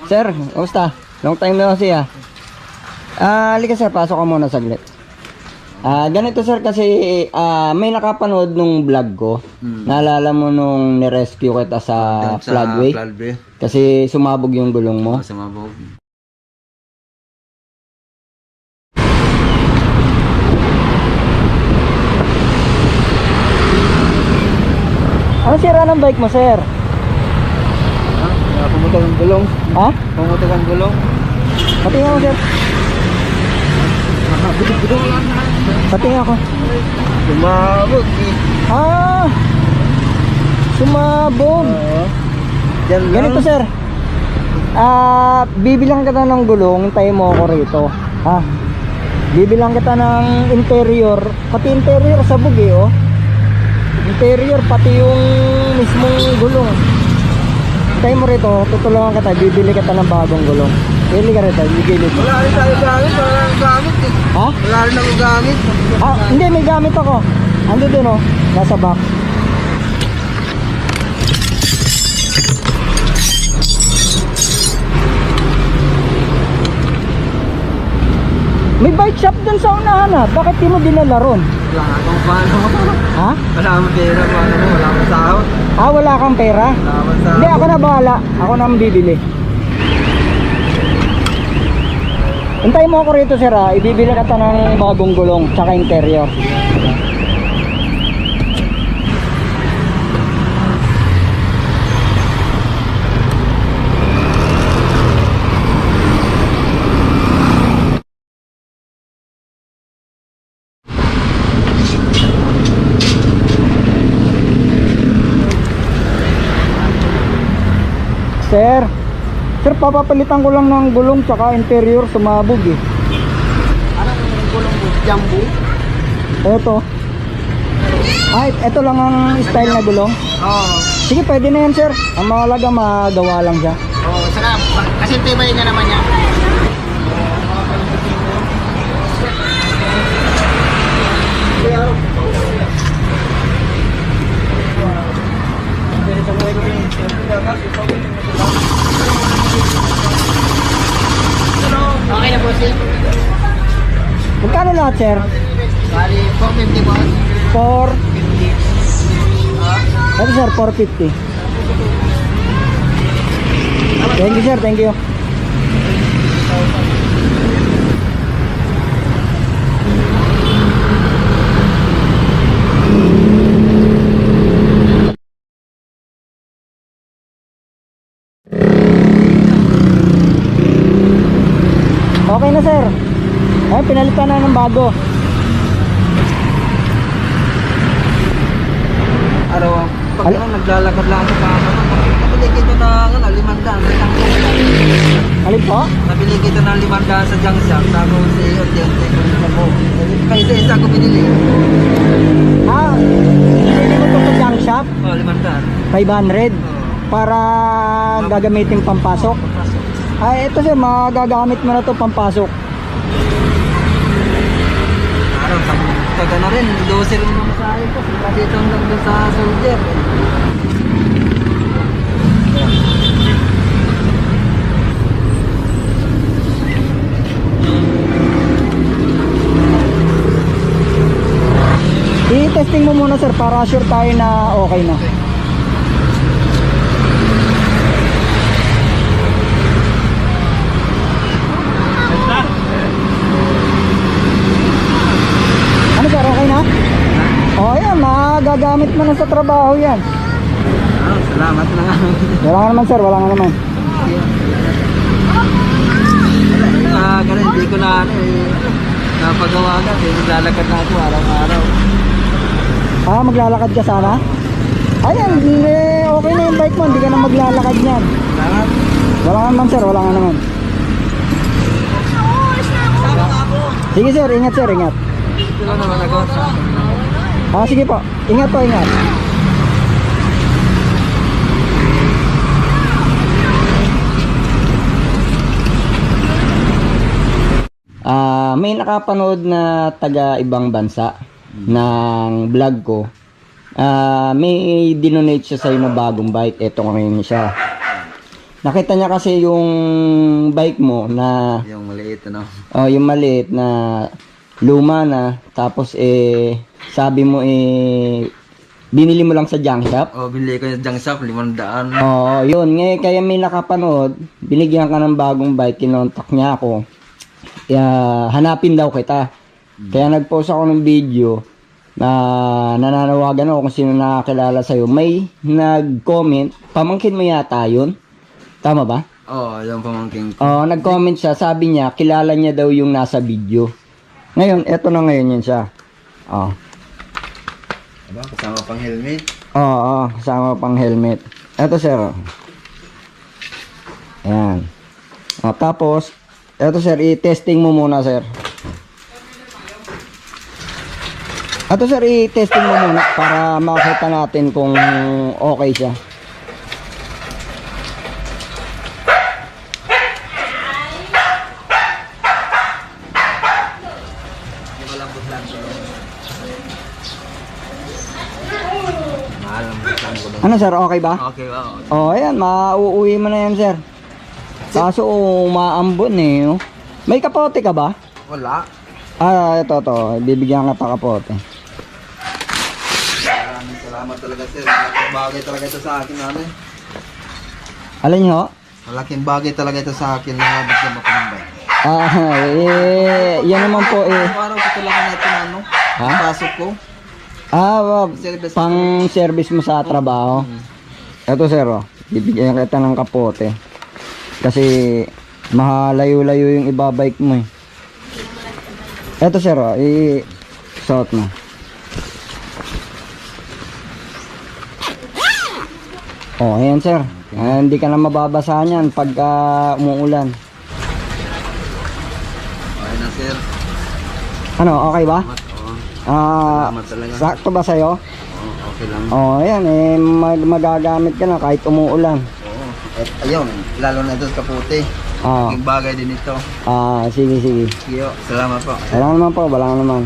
Sir, kamusta? Long time na kasi ah. Halika sir, pasok ka muna saglit. Ganito sir kasi may nakapanood nung vlog ko. Naalala mo nung ni-rescue kita sa floodway? Kasi sumabog yung gulong mo. Sumabog. Ano sira ng bike mo sir? Pumutok ang gulong. Ha? Pumutok ang gulong. Patingin ako sir. Patingin ako. Sumabog eh. Sumabog. Diyan lang. Ganito sir. Bibilang kita ng gulong, hintayin mo ako rito. Ha? Bibilang kita ng interior, pati interior sabog eh oh. Interior pati yung mismong gulong. Hintayin mo rito, tutulungan kita, bibili kita ng bagong gulong. Bili ka rito, bibili ko. Wala rin tayo gamit, wala rin gamit eh. Ha? Wala rin ako gamit. Hindi, may gamit ako. Ando dun oh, nasa box. May bike shop dun sa unahan ha. Bakit di mo dinala ron? Wala akong paano. Ha? Wala akong pera, paano mo. Wala akong sahod. Wala kang pera? Wala akong sahod. Hindi, ako na bahala. Ako na ang bibili. Hintayin mo ako rito sir ha. Ibibili kita ng bagong gulong tsaka interior. Sir, papapalitan ko lang ng gulong tsaka interior, sumabog eh. Anong gulong mo? Jumbo? Eto. Ito lang ang style na gulong. Oo. Sige, pwede na yan sir. Ang mahalaga magawa lang siya. Oo, sarap. Kasi tibay na naman yan. Okay na po sir. Magkano lahat sir? Bali, 450 po. 4. Ito sir, 450. Thank you sir, thank you. Okay na sir. Pinalitan na ng bago. Araw, pag naglalakad lang ako pa nabili kita ng 500 Alin po? nabili kita ng 500 sa junction tapos unti-unti ko na po kaya isa ko binili Hindi mo ito sa junk shop? 500 500 para gagamitin pampasok. Ito sir, magagamit mo na to pampasok. araw, taga na rin 12 rin ang masahe ko dito hanggang doon sa soldier I-testing mo muna sir para sure tayo na okay na. Ano sir, okay na? Yan, magagamit mo na sa trabaho yan. salamat na nga Wala nga naman sir, wala nga naman. ganun hindi ko na napagawa agad naglalakad na ako araw-araw Maglalakad ka sana? Ayan, okay na yung bike mo, hindi ka na maglalakad niyan. salamat Wala nga naman sir, wala nga naman. Sige sir, ingat sir, ingat. ito lang naman ako Sige po, ingat po, ingat. May nakapanood na taga ibang bansa ng vlog ko. May dinonate siya sa iyo na bagong bike. Ito ngayon siya. Nakita niya kasi yung bike mo na Yung maliit, ano? yung maliit na luma na, tapos sabi mo binili mo lang sa junk shop. Binili ko yung junk shop, 500. Oo, yun. Ngayon, kaya may nakapanood, binigyan ka ng bagong bike, kinontak niya ako. Hanapin daw kita. Kaya nag-post ako ng video na nananawagan ako kung sino nakakilala sa'yo. May nag-comment, pamangkin mo yata yun. Tama ba? Yung pamangking ko. Oo, nag-comment siya. Sabi niya, kilala niya daw yung nasa video. Ngayon, eto na ngayon yun siya. Diba? Kasama pang helmet. Oo, kasama pang helmet. Eto sir. Ayan. Tapos, eto sir, i-testing mo muna sir. Eto sir, i-testing mo muna para makita natin kung okay siya. Ano sir, okay ba? Okay ba? Ayan, mauuwi mo na yan sir. Kaso umaambon oh. May kapote ka ba? Wala. Ito. Bibigyan ka pa kapote. Maraming salamat talaga sir. Malaking bagay talaga ito sa akin namin. Alin nyo? Malaking bagay talaga ito sa akin na bigyan mo ko ng bike. Yan naman po Araw-araw ko talaga natin ano. Ha? Pasok ko. Service pang service mo sa trabaho. Ito sir, bibigyan kita ng kapote. Kasi mahalayo-layo yung ibabike mo eh. Ito sir, i-suot mo. Ayan sir. Hindi ka na mababasa niyan pagka umuulan. Okay na sir. Ano, okay ba? Salamat talaga. Sakto ba sa'yo? Okay lang. Ayan magagamit ka na kahit umuulan. Ayun, lalo na ito sa kaputi. Malaking bagay din ito. Sige. Sige, salamat po. Wala naman po, wala naman.